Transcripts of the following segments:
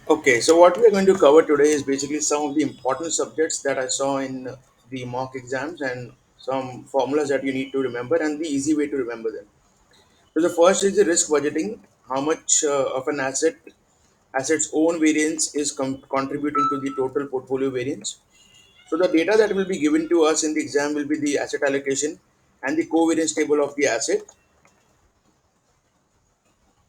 Okay, so what we are going to cover today is basically some of the important subjects that I saw in the mock exams and some formulas that you need to remember and the easy way to remember them. So the first is the risk budgeting, how much of an asset's own variance is contributing to the total portfolio variance. So the data that will be given to us in the exam will be the asset allocation and the covariance table of the asset.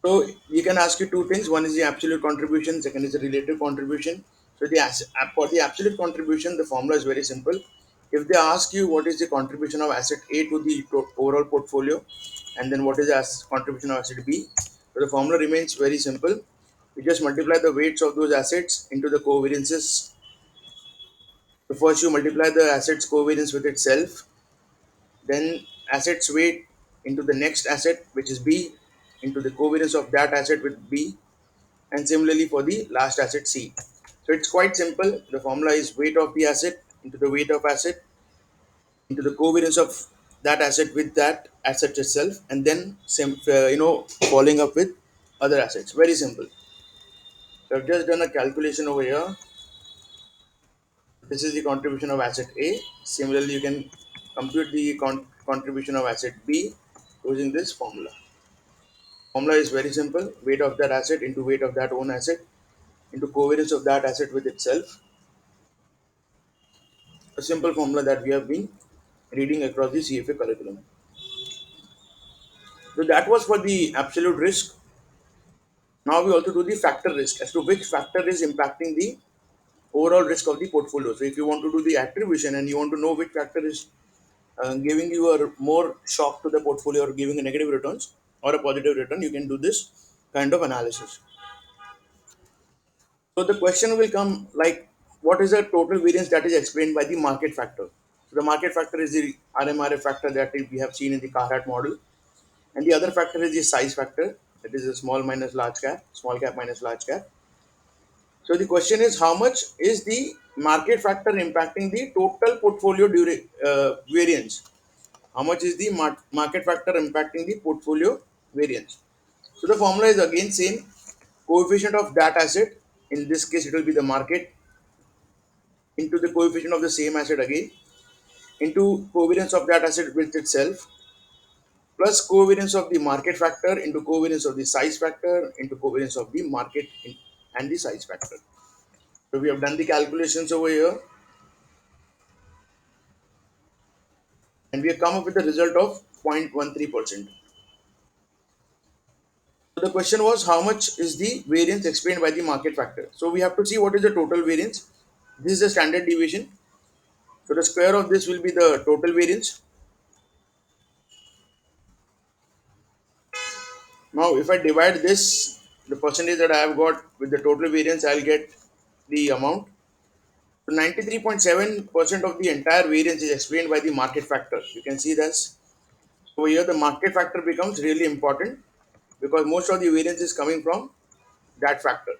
So you can ask you two things. One is the absolute contribution. Second is the relative contribution. So for the absolute contribution, the formula is very simple. If they ask you what is the contribution of asset A to the overall portfolio, and then what is the contribution of asset B, so the formula remains very simple. You just multiply the weights of those assets into the covariances. So first you multiply the assets covariance with itself, then assets weight into the next asset, which is B, into the covariance of that asset with B, and similarly for the last asset C. So it's quite simple. The formula is weight of the asset into the weight of asset into the covariance of that asset with that asset itself, and then following up with other assets. Very simple. So I've just done a calculation over here. This is the contribution of asset A. Similarly, you can compute the contribution of asset B using this formula. Formula is very simple. Weight of that asset into weight of that own asset into covariance of that asset with itself. A simple formula that we have been reading across the CFA curriculum. So that was for the absolute risk. Now we also do the factor risk as to which factor is impacting the overall risk of the portfolio. So if you want to do the attribution and you want to know which factor is giving you a more shock to the portfolio or giving a negative returns or a positive return, you can do this kind of analysis. So the question will come like, what is the total variance that is explained by the market factor? So the market factor is the RMRF factor that we have seen in the Carhat model. And the other factor is the size factor, that is a small cap minus large cap. So the question is, how much is the market factor impacting the total portfolio variance? How much is the market factor impacting the portfolio variance? So the formula is again same, coefficient of that asset, in this case it will be the market, into the coefficient of the same asset again, into covariance of that asset with itself, plus covariance of the market factor into covariance of the size factor into covariance of the and the size factor. So we have done the calculations over here and we have come up with a result of 0.13%. So the question was, how much is the variance explained by the market factor? So we have to see what is the total variance. This is the standard deviation. So the square of this will be the total variance. Now if I divide this, the percentage that I have got with the total variance, I'll get the amount. So 93.7% of the entire variance is explained by the market factor. You can see this. Over here, the market factor becomes really important because most of the variance is coming from that factor.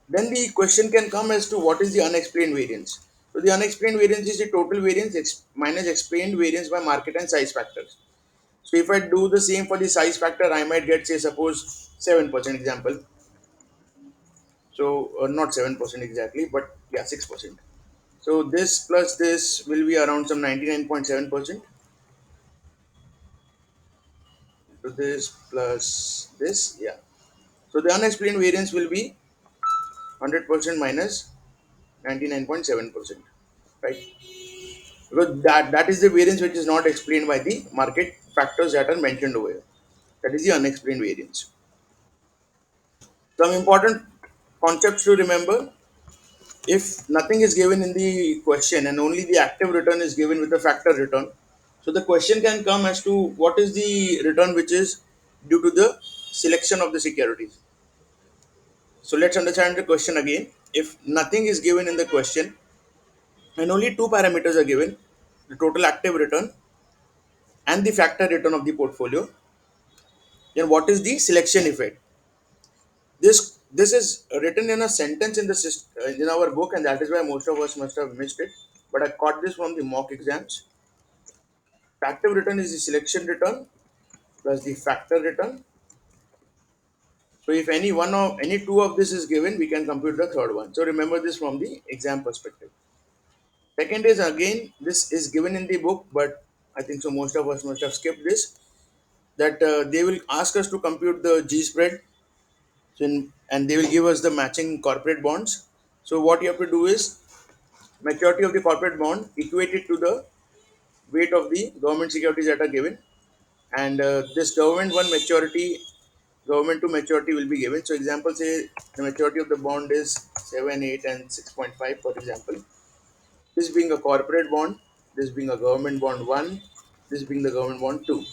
Then the question can come as to what is the unexplained variance. So the unexplained variance is the total variance minus explained variance by market and size factors. So if I do the same for the size factor, I might get, say, suppose 7% example. So not 7% exactly, but yeah, 6%. So this plus this will be around some 99.7%. So this plus this, yeah. So the unexplained variance will be 100% minus 99.7%, right? Because that is the variance which is not explained by the market factors that are mentioned over here. That is the unexplained variance. Some important concepts to remember: if nothing is given in the question and only the active return is given with the factor return, so the question can come as to what is the return which is due to the selection of the securities. So let's understand the question again. If nothing is given in the question and only two parameters are given, the total active return and the factor return of the portfolio, then what is the selection effect? This is written in a sentence in in our book, and that is why most of us must have missed it. But I caught this from the mock exams. Active return is the selection return plus the factor return So if any two of this is given, we can compute the third one. So remember this from the exam perspective. Second is again, this is given in the book, but I think so most of us must have skipped this. That they will ask us to compute the G spread, and they will give us the matching corporate bonds. So what you have to do is maturity of the corporate bond equated to the weight of the government securities that are given, and this government to maturity will be given. So example, say the maturity of the bond is 7, 8 and 6.5, for example. This being a corporate bond, this being a government bond 1, this being the government bond 2.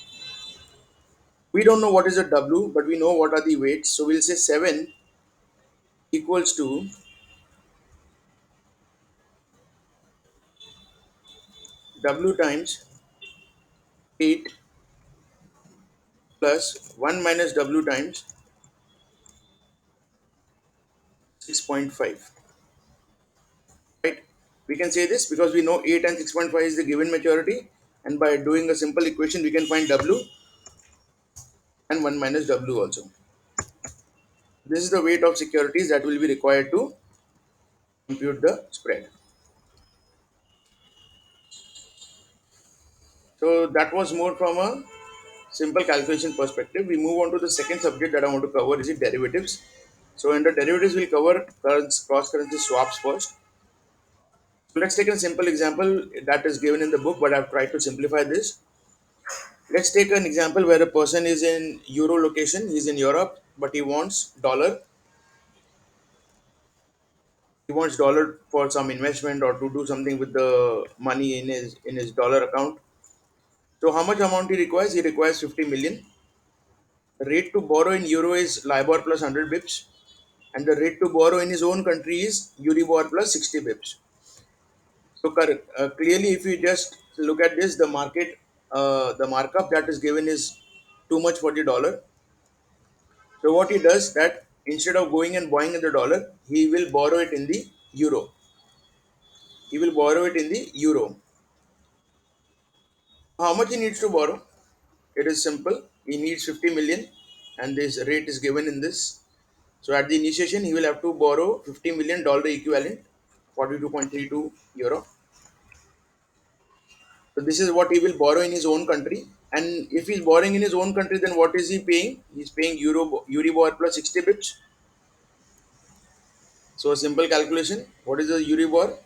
We don't know what is a W, but we know what are the weights. So we'll say 7 equals to W times 8 plus 1 minus W times 6.5. Right? We can say this because we know 8 and 6.5 is the given maturity, and by doing a simple equation, we can find W and 1 minus W also. This is the weight of securities that will be required to compute the spread. So that was more from a simple calculation perspective. We move on to the second subject that I want to cover is the derivatives. So in the derivatives, we'll cover cross currency swaps first. So let's take a simple example that is given in the book, but I've tried to simplify this. Let's take an example where a person is in Euro location, he's in Europe, but he wants dollar. He wants dollar for some investment or to do something with the money in his dollar account. So how much amount he requires? He requires 50 million. The rate to borrow in euro is LIBOR plus 100 bips, and the rate to borrow in his own country is Euribor plus 60 bips. So correct. Clearly, if you just look at this, the markup that is given is too much for the dollar. So what he does that instead of going and buying in the dollar, he will borrow it in the euro. He will borrow it in the euro. How much he needs to borrow? It is simple. He needs 50 million, and this rate is given in this. So at the initiation, he will have to borrow $50 million equivalent, 42.32 euro. So this is what he will borrow in his own country. And if he's borrowing in his own country, then what is he paying? He's paying Euribor plus 60 bips. So a simple calculation. What is the Euribor?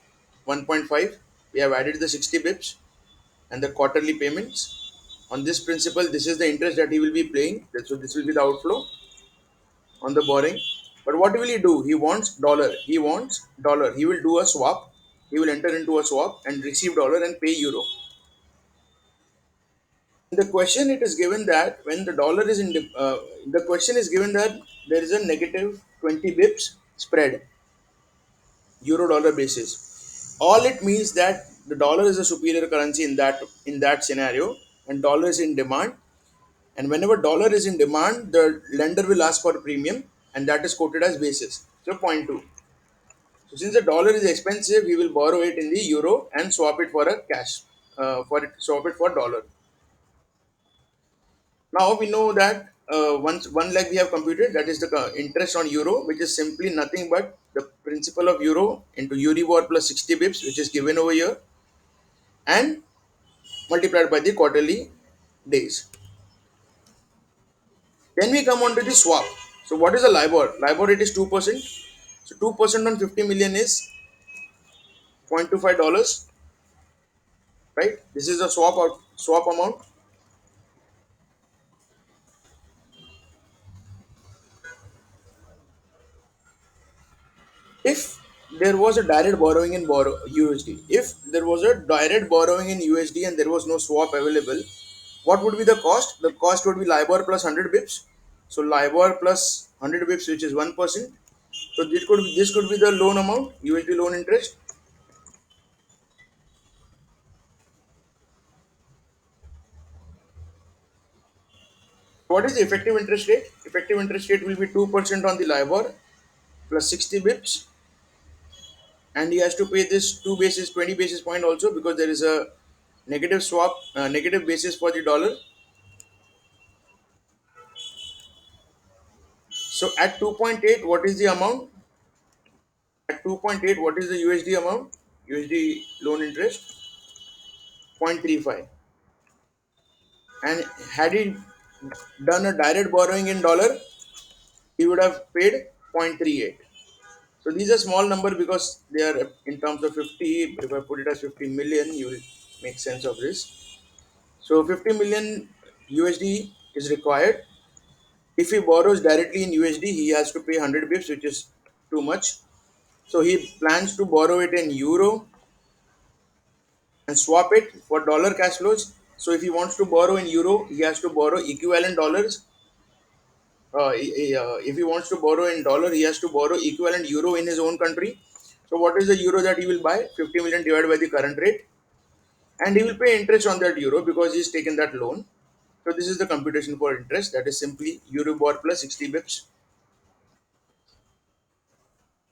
1.5. We have added the 60 bips and the quarterly payments. On this principle, this is the interest that he will be paying. So this will be the outflow on the borrowing. But what will he do? He wants dollar. He wants dollar. He will do a swap. He will enter into a swap and receive dollar and pay euro. In the question, it is given that when the question is given that there is a negative 20 bips spread, euro dollar basis. All it means that the dollar is a superior currency in that scenario, and dollar is in demand. And whenever dollar is in demand, the lender will ask for a premium, and that is quoted as basis. So point two. So since the dollar is expensive, we will borrow it in the euro and swap it for a cash, swap it for dollar. Now we know that once one leg we have computed, that is the interest on euro, which is simply nothing but the principal of euro into Euribor plus 60 bips, which is given over here, and multiplied by the quarterly days. Then we come on to the swap. So what is the LIBOR? LIBOR rate is 2%. So 2% on 50 million is $0.25, right? This is the swap amount. If there was a direct borrowing in USD, if there was a direct borrowing in USD and there was no swap available, what would be the cost? The cost would be LIBOR plus 100 bips. So LIBOR plus 100 bips, which is 1%. So this could be the loan amount, USD loan interest. What is the effective interest rate? Effective interest rate will be 2% on the LIBOR plus 60 bips, and he has to pay this 20 basis point also because there is a negative basis for the dollar. So at 2.8, what is the amount? At 2.8, what is the USD amount? USD loan interest 0.35. And had he done a direct borrowing in dollar, he would have paid 0.38. So these are small number because they are in terms of 50. If I put it as 50 million, you will make sense of this. So 50 million USD is required. If he borrows directly in USD, he has to pay 100 bips, which is too much. So he plans to borrow it in euro and swap it for dollar cash flows. So if he wants to borrow in euro, he has to borrow equivalent dollars. If he wants to borrow in dollar, he has to borrow equivalent euro in his own country. So what is the euro that he will buy? 50 million divided by the current rate, and he will pay interest on that euro because he's taken that loan. So this is the computation for interest. That is simply Euribor plus 60 bips.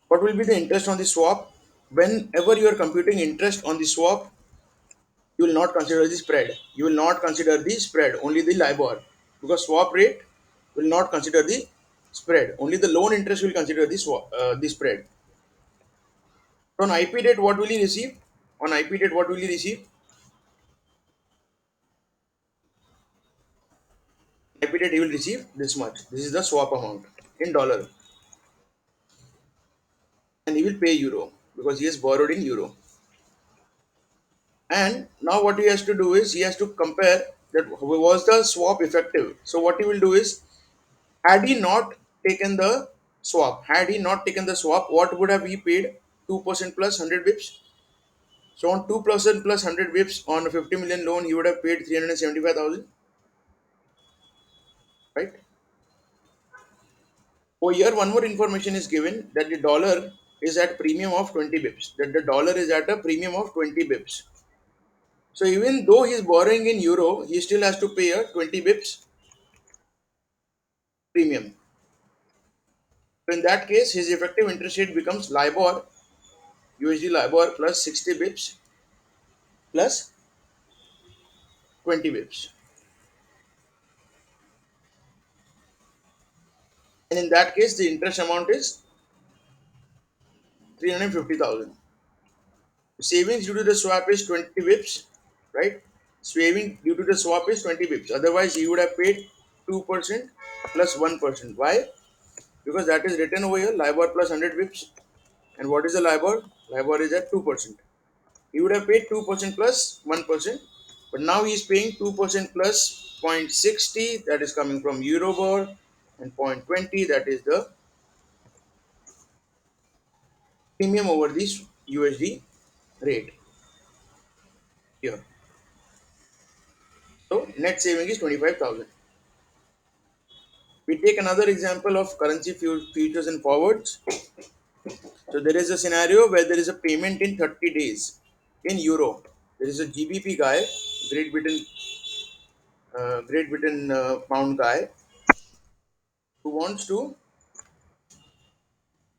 What will be the interest on the swap? Whenever you are computing interest on the swap, you will not consider the spread. You will not consider the spread, only the LIBOR. Because swap rate will not consider the spread. Only the loan interest will consider the spread. So on IP date, what will he receive? On IP date, what will he receive? IP date, he will receive this much. This is the swap amount in dollar. And he will pay euro because he has borrowed in euro. And now what he has to do is he has to compare that was the swap effective. So what he will do is, had he not taken the swap, what would have he paid? 2% plus 100 bips. So on 2% plus 100 bips on a 50 million loan, he would have paid 375,000, right? Over here, one more information is given that the dollar is at premium of 20 bips. That the dollar is at a premium of 20 bips. So even though he is borrowing in euro, he still has to pay a 20 bips premium. So in that case, his effective interest rate becomes LIBOR, USD LIBOR plus 60 bips plus 20 bips. And in that case, the interest amount is 350,000. Savings due to the swap is 20 bips, right? Saving due to the swap is 20 bips. Otherwise, he would have paid 2% plus 1%. Why? Because that is written over here, LIBOR plus 100 bips. And what is the LIBOR? LIBOR is at 2%. He would have paid 2% plus 1%, but now he is paying 2% plus 0.60, that is coming from Eurobor, and 0.20, that is the premium over this USD rate here. So net saving is 25,000. We take another example of currency futures and forwards. So there is a scenario where there is a payment in 30 days in euro. There is a GBP guy, Great Britain, pound guy, who wants to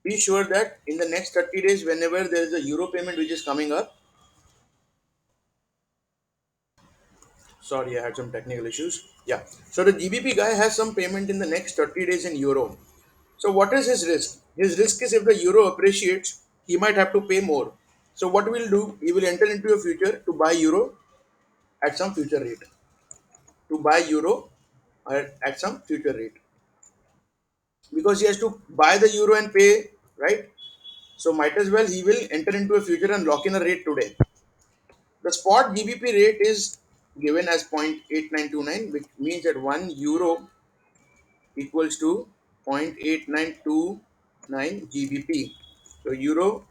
be sure that in the next 30 days, whenever there is a euro payment which is coming up, sorry, I had some technical issues. Yeah. So the GBP guy has some payment in the next 30 days in euro. So what is his risk? His risk is if the euro appreciates, he might have to pay more. So what will do? He will enter into a future to buy euro at some future rate. To buy euro at some future rate. Because he has to buy the euro and pay, right? So might as well he will enter into a future and lock in a rate today. The spot GBP rate is given as 0.8929, which means that 1 euro equals to 0.8929 GBP. So euro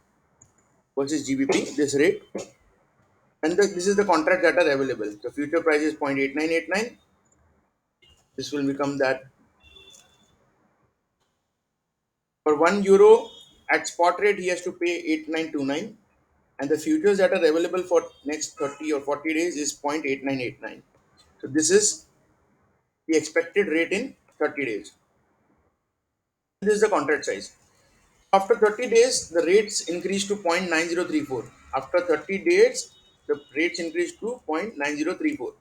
versus GBP, this rate, and this is the contract that are available. The future price is 0.8989. This will become that for 1 euro at spot rate he has to pay 8929, and the futures that are available for next 30 or 40 days is 0.8989. So this is the expected rate in 30 days. This is the contract size. After 30 days, the rates increase to 0.9034. After 30 days, the rates increase to 0.9034,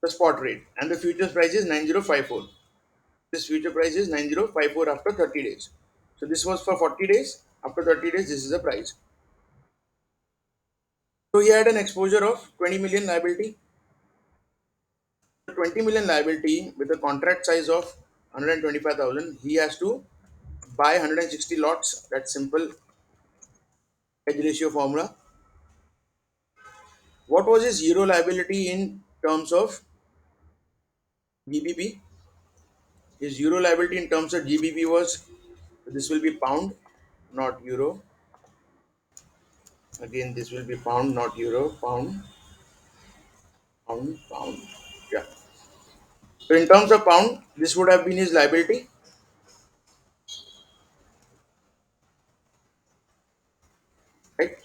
the spot rate, and the futures price is 9054. This future price is 9054 after 30 days. So this was for 40 days. After 30 days, this is the price. So he had an exposure of 20 million liability. 20 million liability with a contract size of 125,000. He has to buy 160 lots. That's simple hedge ratio formula. What was his euro liability in terms of GBP? His euro liability in terms of GBP was, this will be pound, not euro. Again, this will be pound, not euro. Pound, pound, pound. Yeah. So in terms of pound, this would have been his liability, right?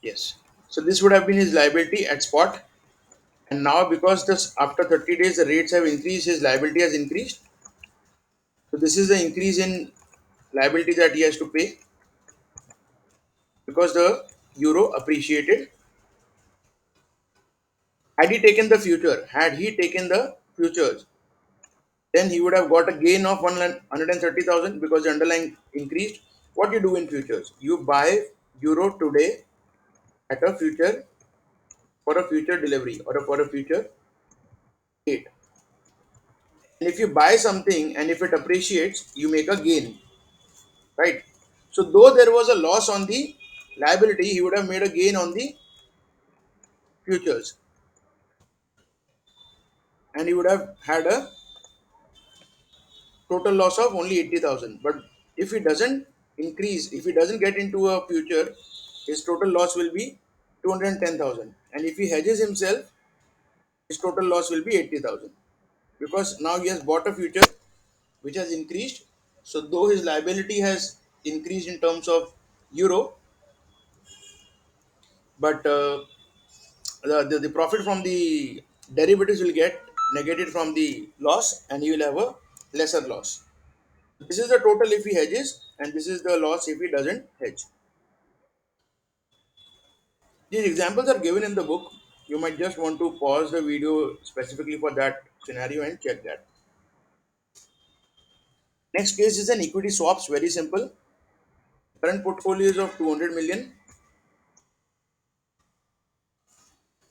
Yes. So this would have been his liability at spot. And now because this after 30 days the rates have increased, his liability has increased. So this is the increase in liability that he has to pay because the euro appreciated. Had he taken the futures, then he would have got a gain of 130,000 because the underlying increased. What you do in futures? You buy euro today at a future for a future delivery or for a future date. And if you buy something and if it appreciates, you make a gain, right? So though there was a loss on the liability, he would have made a gain on the futures, and he would have had a total loss of only 80,000. But if he doesn't if he doesn't get into a future, his total loss will be 210,000. And if he hedges himself, his total loss will be 80,000 because now he has bought a future which has increased. So though his liability has increased in terms of euro, but the profit from the derivatives will get negated from the loss, and he will have a lesser loss. This is the total if he hedges, and this is the loss if he doesn't hedge. These examples are given in the book. You might just want to pause the video specifically for that scenario and check that. Next case is an equity swaps. Very simple. Current portfolio is of 200 million,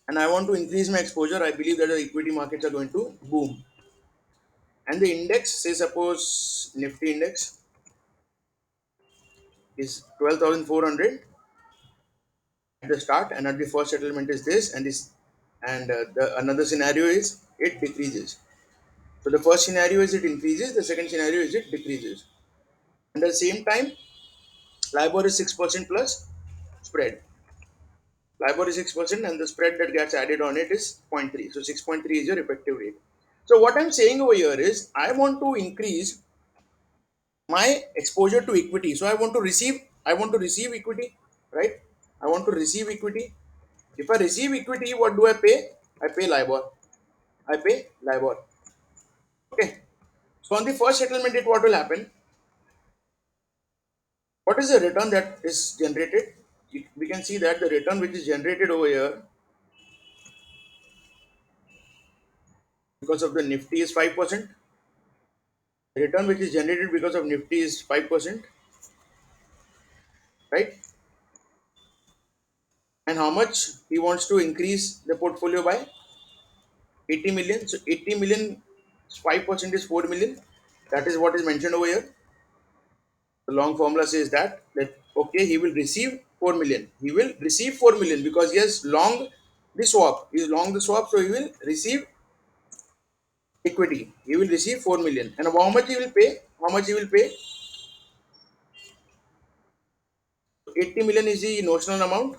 and I want to increase my exposure. I believe that the equity markets are going to boom. And the index, say suppose Nifty index is 12,400 at the start, and at the first settlement is this, and this, and the another scenario is it decreases. So the first scenario is it increases, the second scenario is it decreases. And at the same time, LIBOR is 6% plus spread. LIBOR is 6%, and the spread that gets added on it is 0.3. So 6.3 is your effective rate. So what I'm saying over here is I want to increase my exposure to equity. So I want to receive equity, right? I want to receive equity. If I receive equity, what do I pay? I pay LIBOR. I pay LIBOR. Okay. So on the first settlement date, what will happen? What is the return that is generated? We can see that the return which is generated over here because of the Nifty is 5%. The return which is generated because of Nifty is 5%, right? And how much he wants to increase the portfolio by? 80 million. So 80 million, 5% is 4 million. That is what is mentioned over here. The long formula says that okay, he will receive 4 million. He will receive 4 million because he has long the swap. He is long the swap, so he will receive equity. He will receive 4 million. And how much he will pay? How much he will pay? 80 million is the notional amount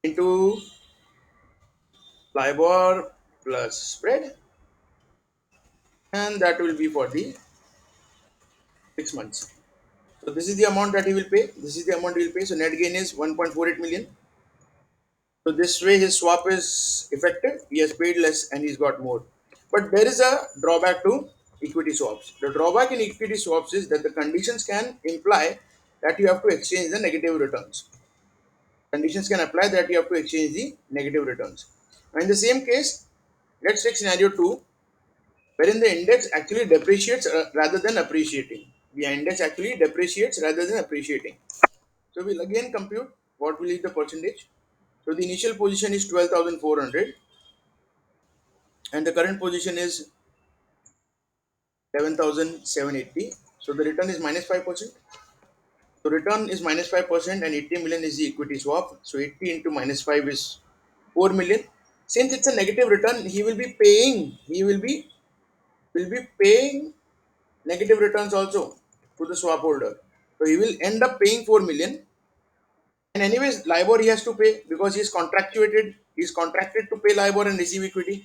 into LIBOR plus spread, and that will be for the 6 months. So this is the amount that he will pay. This is the amount he will pay. So net gain is 1.48 million. So this way his swap is effective. He has paid less and he's got more. But there is a drawback to equity swaps. The drawback in equity swaps is that the conditions can imply that you have to exchange the negative returns. Conditions can apply that you have to exchange the negative returns. In the same case, let's take scenario 2, wherein the index actually depreciates rather than appreciating. The index actually depreciates rather than appreciating. So we'll again compute what will be the percentage. So the initial position is 12,400 and the current position is 11,780. So the return is minus 5%. So return is minus 5% and 80 million is the equity swap. So 80 into minus 5 is 4 million. Since it's a negative return, he will be paying negative returns also to the swap holder. So he will end up paying 4 million. And anyways, LIBOR he has to pay because he's contracted to pay LIBOR and receive equity.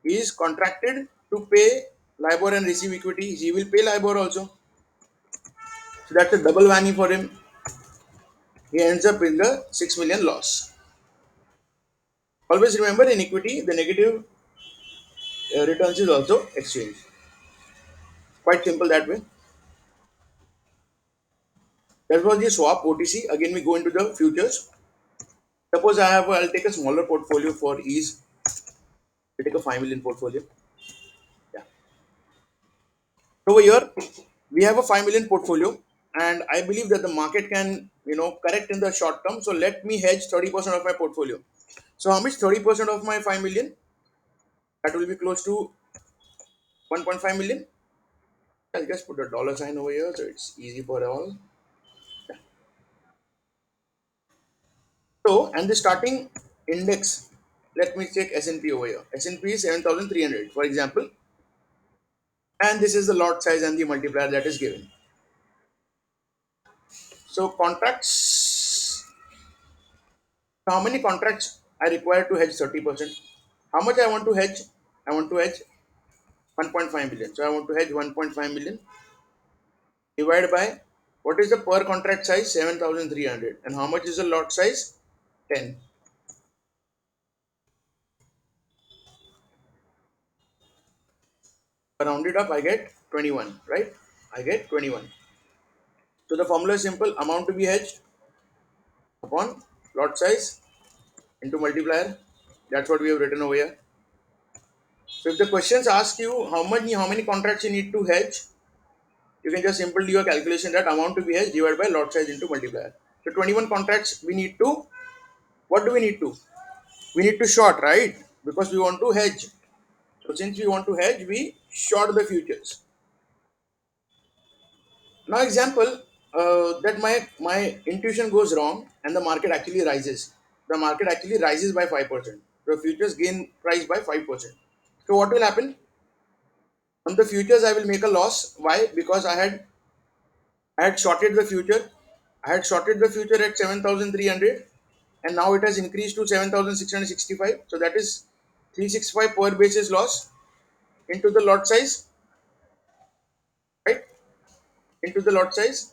He is contracted to pay LIBOR and receive equity. He will pay LIBOR also. So that's a double whammy for him. He ends up in the 6 million loss. Always remember in equity, the negative returns is also exchanged. Quite simple that way. That was the swap OTC. Again, we go into the futures. Suppose I'll take a smaller portfolio for ease. I take a 5 million portfolio. Yeah. Over here, we have a 5 million portfolio, and I believe that the market can, correct in the short term. So let me hedge 30% of my portfolio. So how much? 30% of my 5 million? That will be close to 1.5 million. I'll just put a dollar sign over here so it's easy for all. So, and the starting index, let me check S&P over here. S&P is 7,300, for example, and this is the lot size and the multiplier that is given. So, contracts, how many contracts I require to hedge 30%? How much I want to hedge? I want to hedge 1.5 million. So, I want to hedge 1.5 million divided by what is the per contract size? 7,300. And how much is the lot size? 10. Round it up, I get 21, right? I get 21. So the formula is simple, amount to be hedged upon lot size into multiplier. That's what we have written over here. So if the questions ask you how many contracts you need to hedge, you can just simply do a calculation that amount to be hedged divided by lot size into multiplier. So 21 contracts we need to, what do we need to? We need to short, right? Because we want to hedge. So since we want to hedge, we short the futures. Now example, that my intuition goes wrong and the market actually rises. The market actually rises by 5%. The futures gain price by 5%. So what will happen? On the futures I will make a loss. Why? Because I had shorted the future. I had shorted the future at 7,300 and now it has increased to 7,665. So that is 365 per basis loss into the lot size, right? Into the lot size,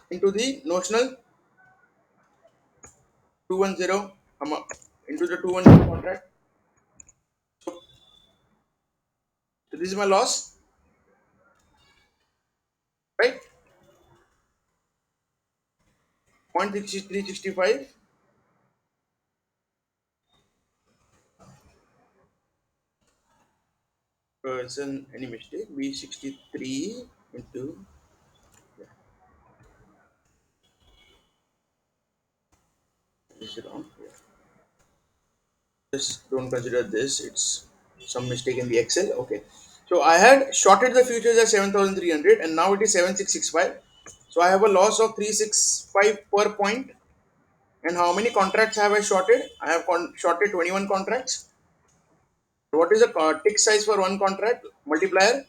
into the notional 210 amount, into the 210 contract. So this is my loss, right? 0.365 percent, any mistake, B63 into, yeah, this is wrong. Yeah. Just don't consider this, it's some mistake in the Excel. Okay. So I had shorted the futures at 7,300 and now it is 7,665. So I have a loss of 365 per point. And how many contracts have I shorted? I have shorted 21 contracts. What is the tick size for one contract? Multiplier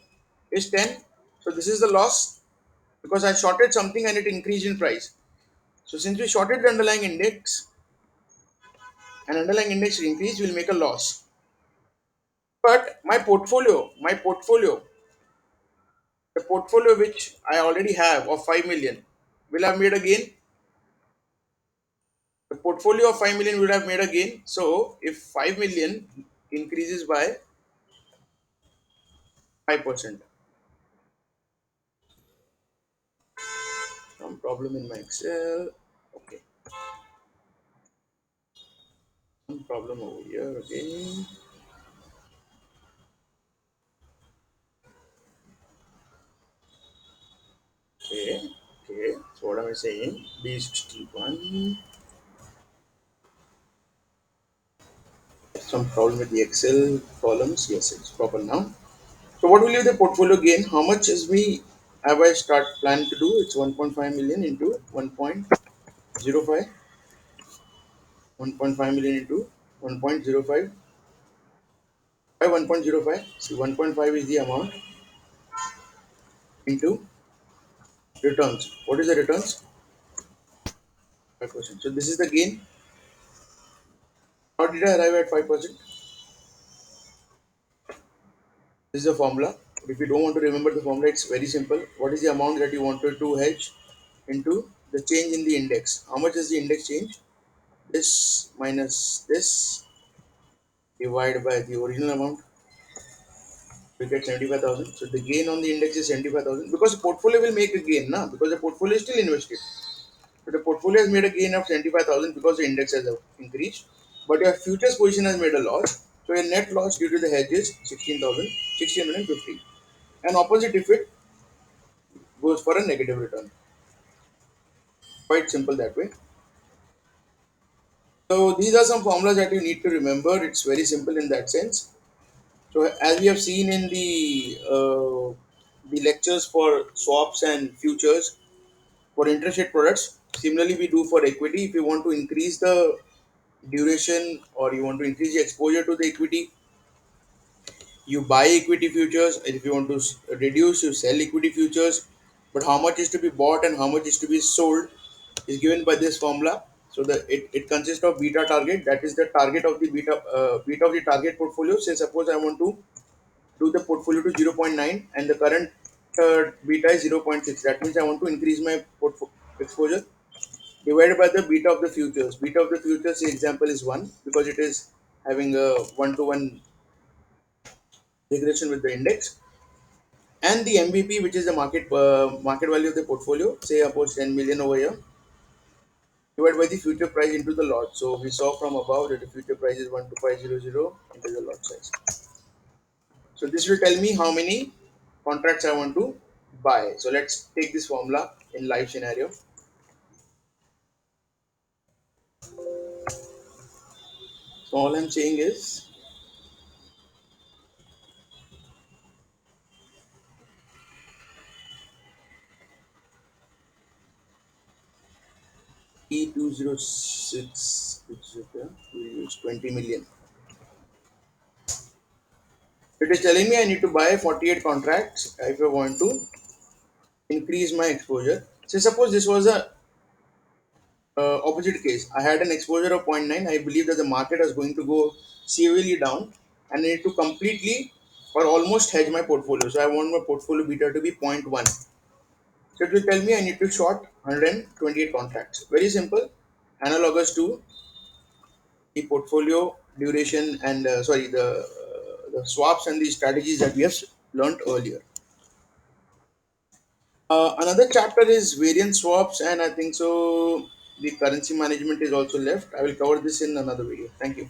is 10. So this is the loss because I shorted something and it increased in price. So since we shorted the underlying index and underlying index increase, will make a loss. But the portfolio which I already have of 5 million will have made a gain. The portfolio of 5 million would have made a gain. So if 5 million increases by 5%, some problem in my Excel. Okay. Some problem over here again. Okay, okay. So what am I saying? B61. Some problem with the Excel columns. Yes, it's proper now. So what will be the portfolio gain? How much is me have I start plan to do? It's 1.5 million into 1.05. 1.5 million into 1.05 by 1.05. See, 1.5 is the amount into returns. What is the returns? 5%. So this is the gain. How did I arrive at 5%? This is the formula. But if you don't want to remember the formula, it's very simple. What is the amount that you wanted to hedge into the change in the index? How much is the index change? This minus this divided by the original amount, we get 75,000. So the gain on the index is 75,000 because the portfolio will make a gain now because the portfolio is still invested. So the portfolio has made a gain of 75,000 because the index has increased, but your futures position has made a loss. So your net loss due to the hedge is 16,000, 1650. And opposite if it goes for a negative return. Quite simple that way. So these are some formulas that you need to remember. It's very simple in that sense. So as we have seen in the lectures for swaps and futures for interest rate products, similarly we do for equity. If you want to increase the duration or you want to increase the exposure to the equity, you buy equity futures. And if you want to reduce, you sell equity futures. But how much is to be bought and how much is to be sold is given by this formula. So it consists of beta target. That is the target of the beta of the target portfolio. Say suppose I want to do the portfolio to zero point 0.9 and the current beta is 0.6. That means I want to increase my exposure divided by the beta of the futures. Beta of the futures, the example is 1 because it is having a 1 to 1 regression with the index. And the MVP, which is the market value of the portfolio, say suppose 10 million over here, divided by the future price into the lot. So we saw from above that the future price is 12500 into the lot size. So this will tell me how many contracts I want to buy. So let's take this formula in live scenario. So all I'm saying is E206, which is we use 20 million. It is telling me I need to buy 48 contracts if I want to increase my exposure. So suppose this was a opposite case. I had an exposure of zero point 0.9. I believe that the market is going to go severely down and I need to completely or almost hedge my portfolio. So I want my portfolio beta to be zero point 0.1. So it will tell me I need to short 128 contracts. Very simple, analogous to the portfolio duration and the swaps and the strategies that we have learned earlier. Another chapter is variance swaps, and I think so the currency management is also left. I will cover this in another video. Thank you.